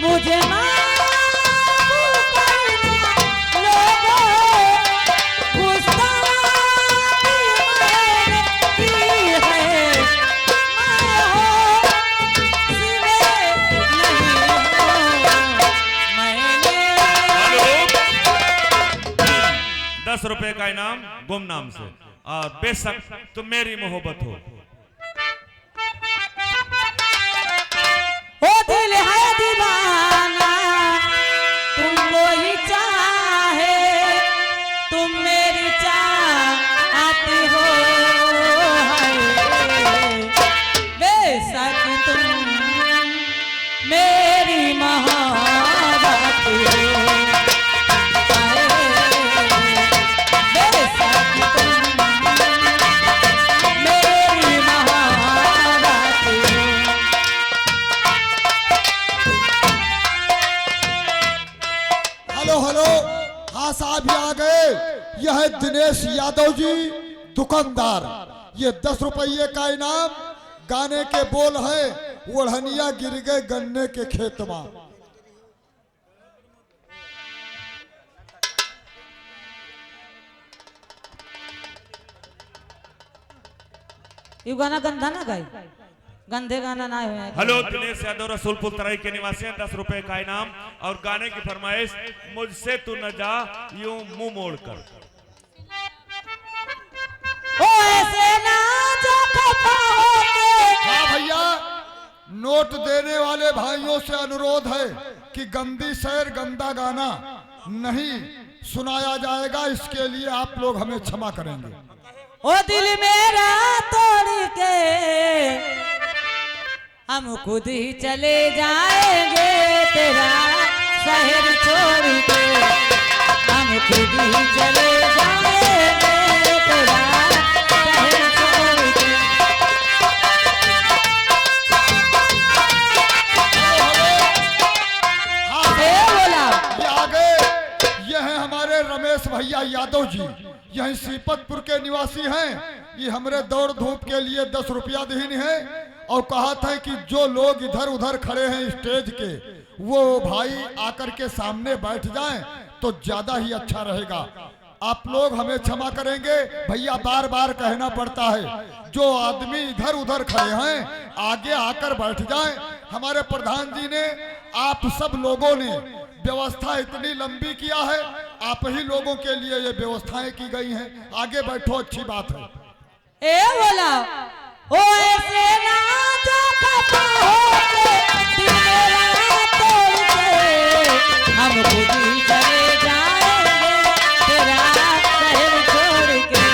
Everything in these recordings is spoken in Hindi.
मुझे माफ करना लोगों, गुस्ताखी मैंने की है। मैं हो सिवे नहीं हो मैंने। 10 रुपए का इनाम गुमनाम से, और बेशक तुम मेरी मोहब्बत हो। ओ दिल है दीवाना तुमको ही चाहे, तुम मेरी चाहती हो। हाय बेशक तुम मेरी मोहब्बत हो। हेलो हेलो, हाँ साहब भी आ गए। यह है दिनेश यादव जी दुकानदार। ये 10 रुपये का इनाम। गाने के बोल है, ओढ़निया गिर गए गन्ने के खेत में। ये गाना गंदा ना गाई, गंदे गाना ना है। हेलो, दिनेश यादव रसूलपुर तराई के निवासी हैं। 10 रुपए का इनाम और गाने की फरमाइश, मुझसे तू न जा यूं मुंह मोड़ कर। ओ ऐसे ना जो खफा होके। हाँ भैया, नोट देने वाले भाइयों से अनुरोध है कि गंदी शेर गंदा गाना नहीं सुनाया जाएगा। इसके लिए आप लोग हमें क्षमा करेंगे। ओ दिल मेरा तोड़ के हम खुद ही चले जाएंगे, तेरा शहर छोड़ के हम खुद ही चले जाएंगे, तेरा शहर छोड़ के। हाँ ए बोला ये आगे, ये है हमारे रमेश भैया यादव जी, यही सीपतपुर के निवासी हैं। ये हमारे दौड़ धूप के लिए 10 रुपया दीन है, और कहा था कि जो लोग इधर उधर खड़े हैं स्टेज के, वो भाई आकर के सामने बैठ जाएं तो ज्यादा ही अच्छा रहेगा। आप लोग हमें क्षमा करेंगे भैया, बार बार कहना पड़ता है। जो आदमी इधर उधर खड़े हैं आगे आकर बैठ जाएं। हमारे प्रधान जी ने, आप सब लोगों ने व्यवस्था इतनी लंबी किया है, आप ही लोगों के लिए ये व्यवस्थाएं की गई हैं। आगे बैठो, अच्छी बात है। ए बोला ओ ऐसे ना जो खफा होके, दिल मेरा तोड़ के हम खुद ही चले जाएंगे, तेरा शहर छोड़ के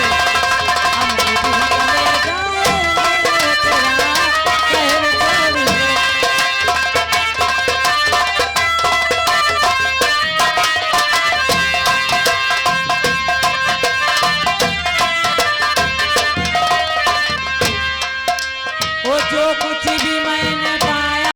हम खुद ही चले जाएंगे, तेरा शहर छोड़ के। वो जो कुछ भी मैंने